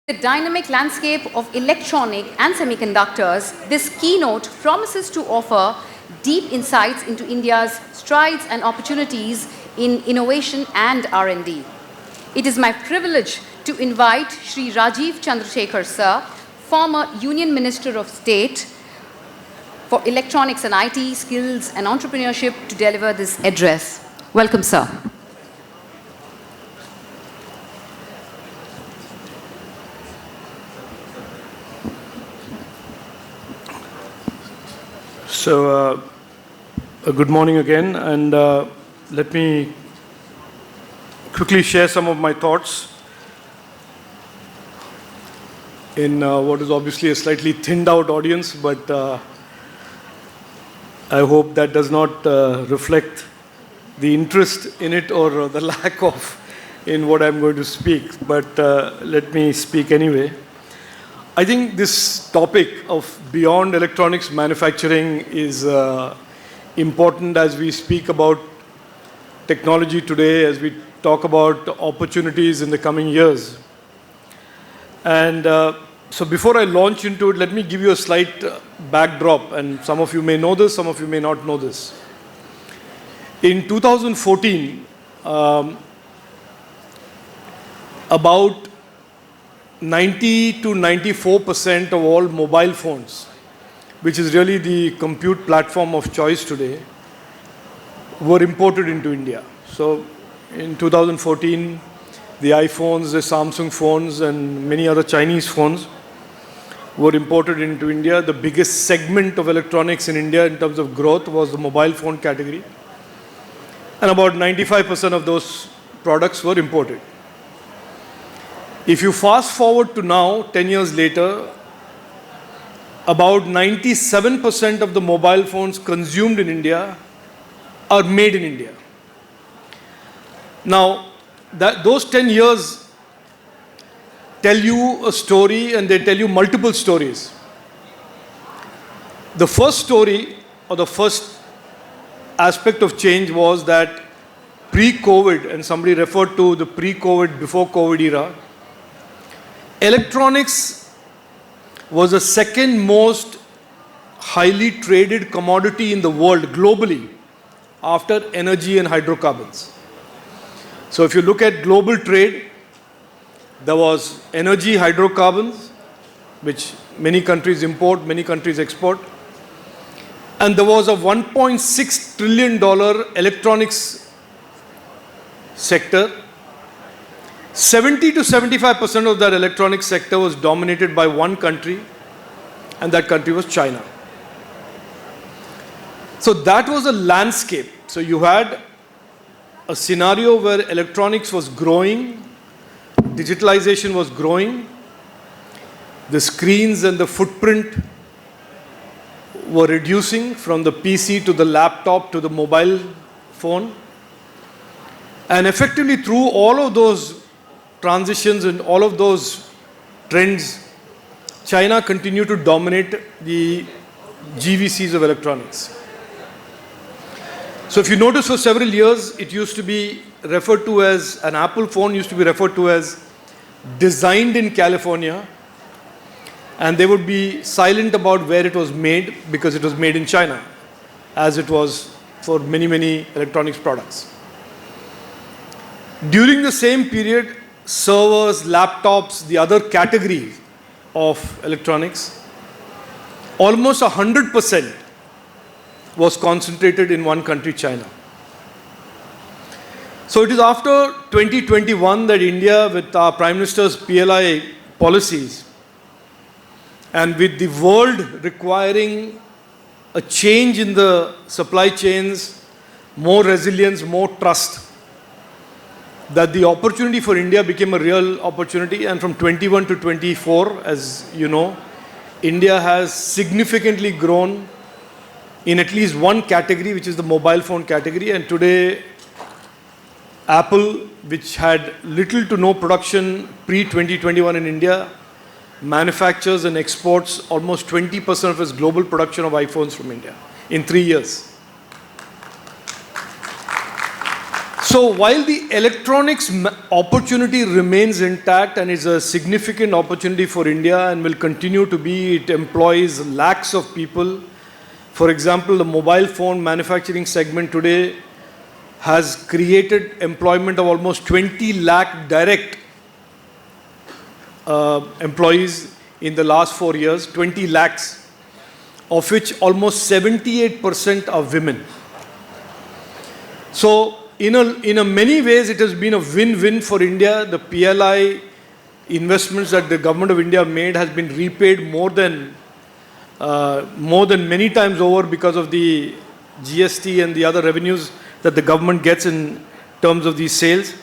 The dynamic landscape of electronic and semiconductors, this keynote promises to offer deep insights into India's strides and opportunities in innovation and R&D. It is my privilege to invite Shri Rajeev Chandrasekhar, sir, former Union Minister of State for Electronics and IT, Skills and Entrepreneurship, to deliver this address. Welcome, sir. So, good morning again, and let me quickly share some of my thoughts in what is obviously a slightly thinned out audience, but I hope that does not reflect the interest in it or the lack of in what I'm going to speak, but let me speak anyway. I think this topic of beyond electronics manufacturing is important as we speak about technology today, as we talk about opportunities in the coming years. And so before I launch into it, let me give you a slight backdrop, and some of you may know this, some of you may not know this. In 2014, about 90 to 94% of all mobile phones, which is really the compute platform of choice today, were imported into India. So in 2014, the iPhones, the Samsung phones, and many other Chinese phones were imported into India. The biggest segment of electronics in India in terms of growth was the mobile phone category. And about 95% of those products were imported. If you fast forward to now, 10 years later, about 97% of the mobile phones consumed in India are made in India. Now, those 10 years tell you a story, and they tell you multiple stories. The first story, or the first aspect of change, was that pre-COVID, and somebody referred to the pre-COVID, before COVID era, electronics was the second most highly traded commodity in the world globally after energy and hydrocarbons. So if you look at global trade, there was energy, hydrocarbons, which many countries import, many countries export, and there was a $1.6 trillion electronics sector. 70 to 75% of that electronics sector was dominated by one country, and that country was China. So that was a landscape. So you had a scenario where electronics was growing, digitalization was growing, the screens and the footprint were reducing from the PC to the laptop to the mobile phone. And effectively through all of those transitions and all of those trends, China continued to dominate the GVCs of electronics. So if you notice, for several years, it used to be referred to as, an Apple phone used to be referred to as designed in California, and they would be silent about where it was made because it was made in China, as it was for many, many electronics products. During the same period, servers, laptops, the other category of electronics, almost 100% was concentrated in one country, China. So it is after 2021 that India, with our Prime Minister's PLI policies, and with the world requiring a change in the supply chains, more resilience, more trust, that the opportunity for India became a real opportunity. And from 21 to 24, as you know, India has significantly grown in at least one category, which is the mobile phone category. And today, Apple, which had little to no production pre-2021 in India, manufactures and exports almost 20% of its global production of iPhones from India in 3 years. So while the electronics opportunity remains intact and is a significant opportunity for India and will continue to be, it employs lakhs of people. For example, the mobile phone manufacturing segment today has created employment of almost 20 lakh direct employees in the last 4 years, 20 lakhs, of which almost 78% are women. So in many ways, it has been a win-win for India. The PLI investments that the government of India made has been repaid more than many times over because of the GST and the other revenues that the government gets in terms of these sales.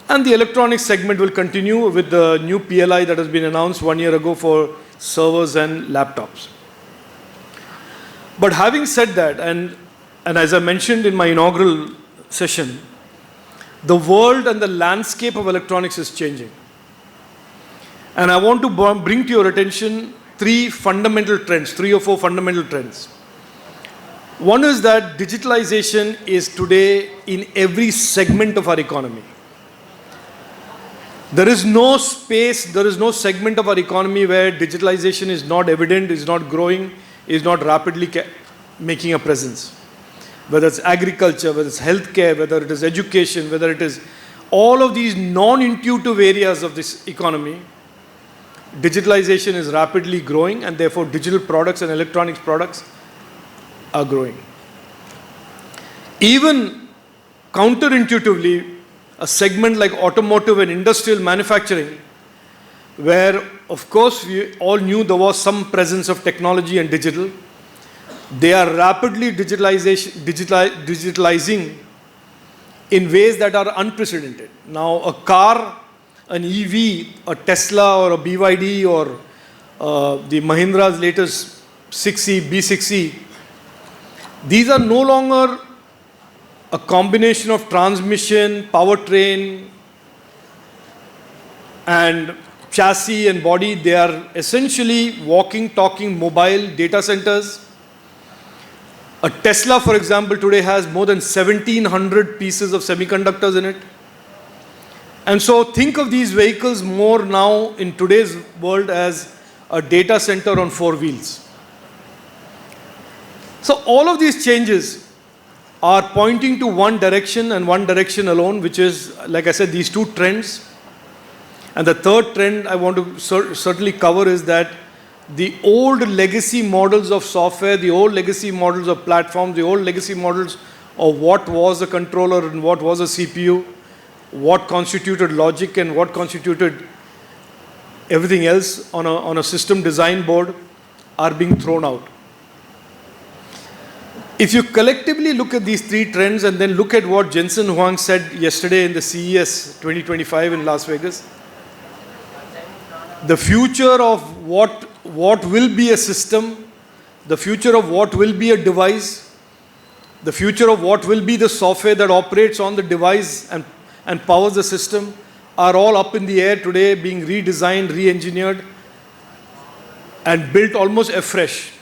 And the electronics segment will continue with the new PLI that has been announced 1 year ago for servers and laptops. But having said that, and as I mentioned in my inaugural session, the world and the landscape of electronics is changing. And I want to bring to your attention three or four fundamental trends. One is that digitalization is today in every segment of our economy. There is no space, there is no segment of our economy where digitalization is not evident, is not growing, is not rapidly making a presence. Whether it's agriculture, whether it's healthcare, whether it is education, whether it is all of these non-intuitive areas of this economy, digitalization is rapidly growing, and therefore digital products and electronics products are growing. Even counterintuitively, a segment like automotive and industrial manufacturing, where of course we all knew there was some presence of technology and digital, they are rapidly digitalizing in ways that are unprecedented. Now a car, an EV, a Tesla or a BYD or the Mahindra's latest 6E, B6E, these are no longer a combination of transmission, powertrain, and chassis and body. They are essentially walking, talking, mobile data centers. A Tesla, for example, today has more than 1,700 pieces of semiconductors in it. And so think of these vehicles more now in today's world as a data center on 4 wheels. So all of these changes are pointing to one direction and one direction alone, which is, like I said, these two trends. And the third trend I want to certainly cover is that the old legacy models of software, the old legacy models of platforms, the old legacy models of what was a controller and what was a CPU, what constituted logic and what constituted everything else on a system design board, are being thrown out. If you collectively look at these three trends and then look at what Jensen Huang said yesterday in the CES 2025 in Las Vegas, the future of what will be a system, the future of what will be a device, the future of what will be the software that operates on the device and powers the system, are all up in the air today, being redesigned, re-engineered, and built almost afresh.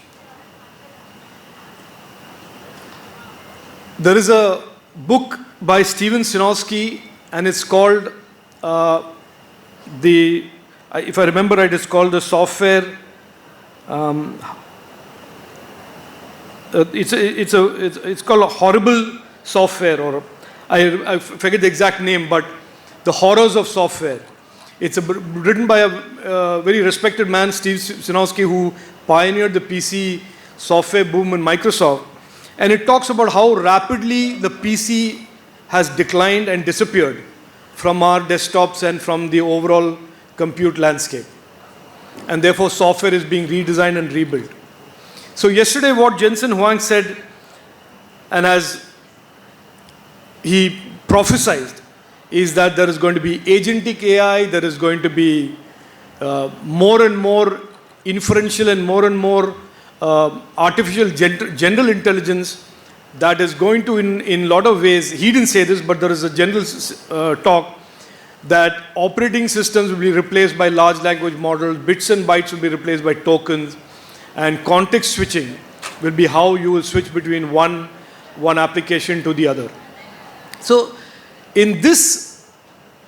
There is a book by Steven Sinofsky, and it's called if I remember right, it's called the software. It's called a horrible software, or I forget the exact name, but the horrors of software. It's written by a very respected man, Steve Sinofsky, who pioneered the PC software boom in Microsoft. And it talks about how rapidly the PC has declined and disappeared from our desktops and from the overall compute landscape. And therefore, software is being redesigned and rebuilt. So yesterday, what Jensen Huang said, and as he prophesied, is that there is going to be agentic AI, there is going to be more and more inferential and more artificial general intelligence that is going to, in a lot of ways, he didn't say this, but there is a general talk that operating systems will be replaced by large language models, bits and bytes will be replaced by tokens, and context switching will be how you will switch between one application to the other. So In these,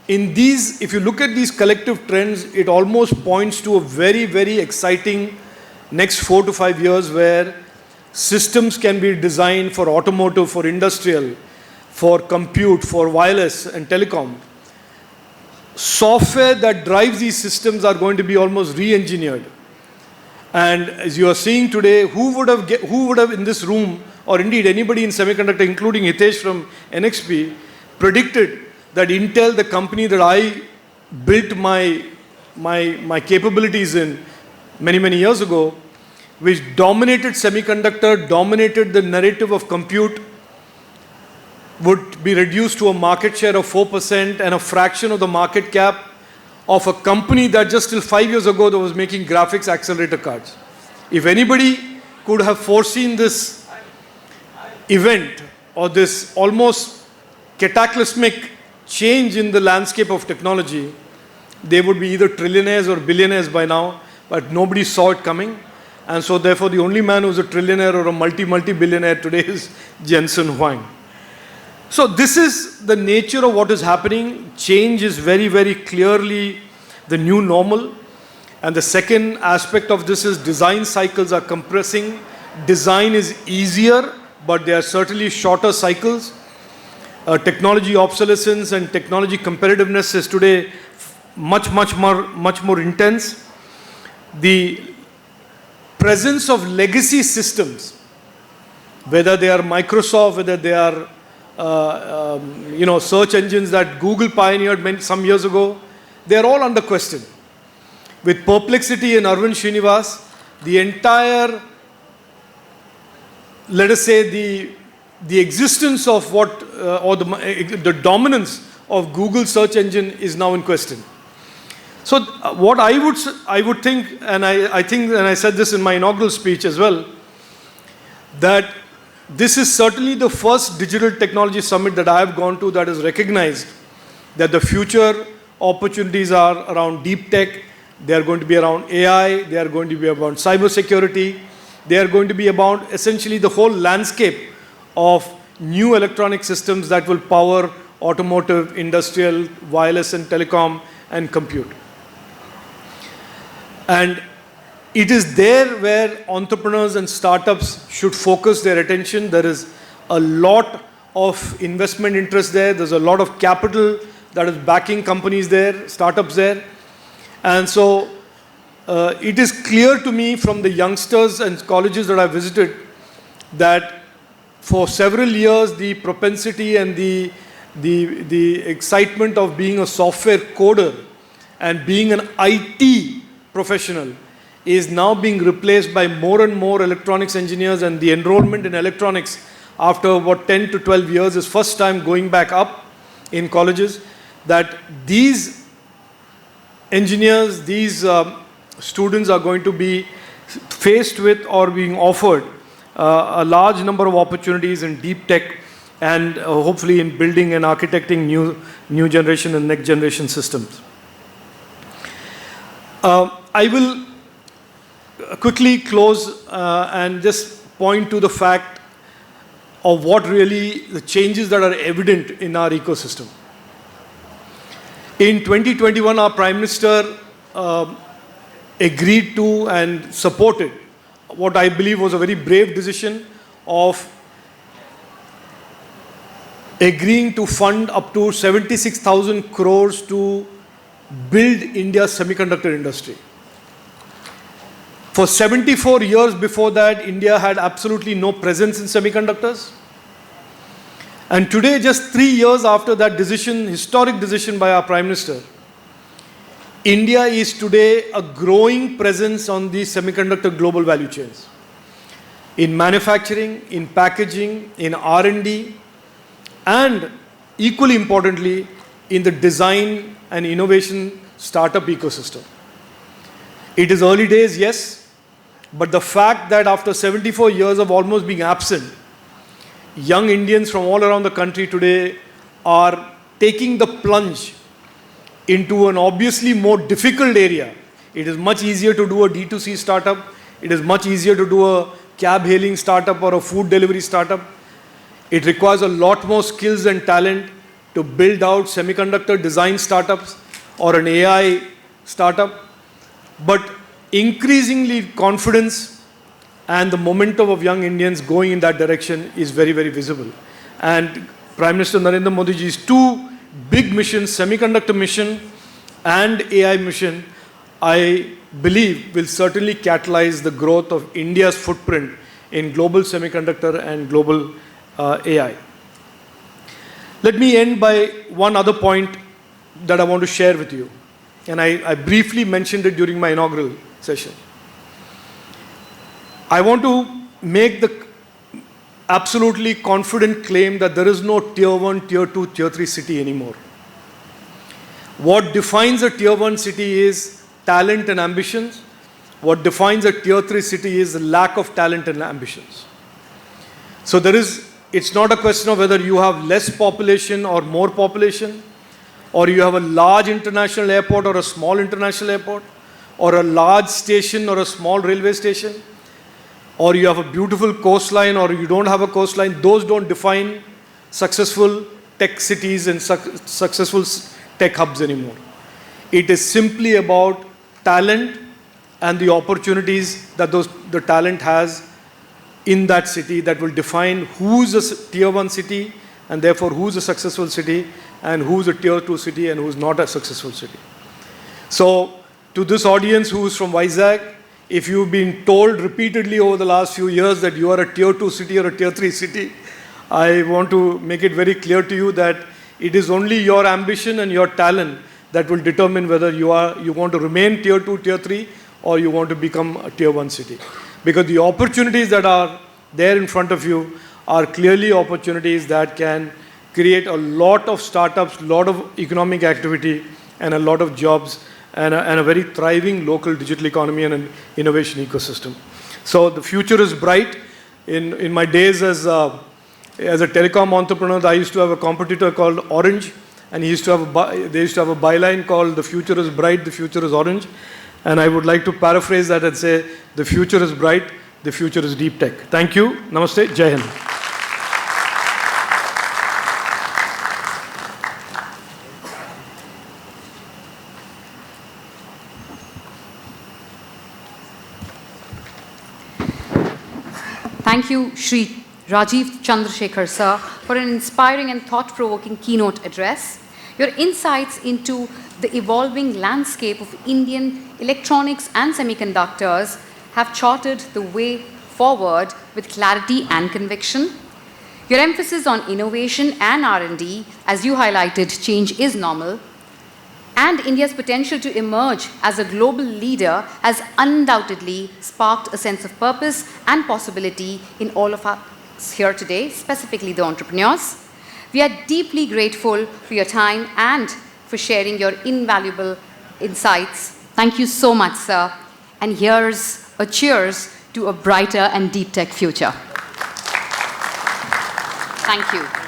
if you look at these collective trends, it almost points to a very, very exciting next 4 to 5 years where systems can be designed for automotive, for industrial, for compute, for wireless and telecom. Software that drives these systems are going to be almost re-engineered. And as you are seeing today, who would have in this room, or indeed anybody in semiconductor, including Hitesh from NXP, predicted that Intel, the company that I built my capabilities in many, many years ago, which dominated semiconductor, dominated the narrative of compute, would be reduced to a market share of 4% and a fraction of the market cap of a company that just till 5 years ago that was making graphics accelerator cards. If anybody could have foreseen this event or this almost cataclysmic change in the landscape of technology, they would be either trillionaires or billionaires by now, but nobody saw it coming. And so therefore the only man who's a trillionaire or a multi-billionaire today is Jensen Huang. So this is the nature of what is happening. Change is very, very clearly the new normal. And the second aspect of this is design cycles are compressing. Design is easier, but they are certainly shorter cycles. Technology obsolescence and technology competitiveness is today much more intense. The presence of legacy systems, whether they are Microsoft, whether they are search engines that Google pioneered some years ago, they are all under question. With Perplexity and Arvind Srinivas, the entire, let us say, the existence of what, or the dominance of Google search engine is now in question. So what I would think, and I think, and I said this in my inaugural speech as well, that this is certainly the first digital technology summit that I have gone to that has recognized that the future opportunities are around DeepTech, they are going to be around AI, they are going to be about cybersecurity, they are going to be about essentially the whole landscape of new electronic systems that will power automotive, industrial, wireless and telecom and compute. And it is there where entrepreneurs and startups should focus their attention. There is a lot of investment interest there. There's a lot of capital that is backing companies there, startups there. And so it is clear to me from the youngsters and colleges that I visited that for several years the propensity and the excitement of being a software coder and being an IT professional is now being replaced by more and more electronics engineers, and the enrollment in electronics after about 10 to 12 years is first time going back up in colleges, that these engineers, these students are going to be faced with or being offered a large number of opportunities in deep tech and hopefully in building and architecting new generation and next generation systems. I will quickly close and just point to the fact of what really the changes that are evident in our ecosystem. In 2021, our Prime Minister agreed to and supported what I believe was a very brave decision of agreeing to fund up to 76,000 crores to build India's semiconductor industry. For 74 years before that, India had absolutely no presence in semiconductors. And today, just 3 years after that decision, historic decision by our Prime Minister, India is today a growing presence on the semiconductor global value chains. In manufacturing, in packaging, in R&D, and equally importantly, in the design and innovation startup ecosystem. It is early days, yes, but the fact that after 74 years of almost being absent, young Indians from all around the country today are taking the plunge into an obviously more difficult area. It is much easier to do a D2C startup. It is much easier to do a cab hailing startup or a food delivery startup. It requires a lot more skills and talent to build out semiconductor design startups or an AI startup. But increasingly, confidence and the momentum of young Indians going in that direction is very, very visible. And Prime Minister Narendra Modi ji's two big missions, semiconductor mission and AI mission, I believe will certainly catalyze the growth of India's footprint in global semiconductor and global AI. Let me end by one other point that I want to share with you. And I briefly mentioned it during my inaugural session. I want to make the absolutely confident claim that there is no tier 1, tier 2, tier 3 city anymore. What defines a tier 1 city is talent and ambitions. What defines a tier 3 city is the lack of talent and ambitions. So it's not a question of whether you have less population or more population, or you have a large international airport or a small international airport, or a large station or a small railway station, or you have a beautiful coastline or you don't have a coastline. Those don't define successful tech cities and successful tech hubs anymore. It is simply about talent and the opportunities that the talent has in that city that will define who's a tier 1 city and therefore who's a successful city and who's a tier 2 city and who's not a successful city. So to this audience who's from Vizag, if you've been told repeatedly over the last few years that you are a tier 2 city or a tier 3 city, I want to make it very clear to you that it is only your ambition and your talent that will determine whether you want to remain tier 2, tier 3, or you want to become a tier 1 city. Because the opportunities that are there in front of you are clearly opportunities that can create a lot of startups, a lot of economic activity, and a lot of jobs, and a very thriving local digital economy and an innovation ecosystem. So the future is bright. In my days as a telecom entrepreneur, I used to have a competitor called Orange, and they used to have a byline called "The future is bright, the future is orange." And I would like to paraphrase that and say, the future is bright, the future is deep tech. Thank you. Namaste. Jai Hind. Thank you, Shri Rajeev Chandrasekhar, sir, for an inspiring and thought-provoking keynote address. Your insights into the evolving landscape of Indian electronics and semiconductors have charted the way forward with clarity and conviction. Your emphasis on innovation and R&D, as you highlighted, change is normal, and India's potential to emerge as a global leader has undoubtedly sparked a sense of purpose and possibility in all of us here today, specifically the entrepreneurs. We are deeply grateful for your time and for sharing your invaluable insights. Thank you so much, sir. And here's a cheers to a brighter and deep tech future. Thank you.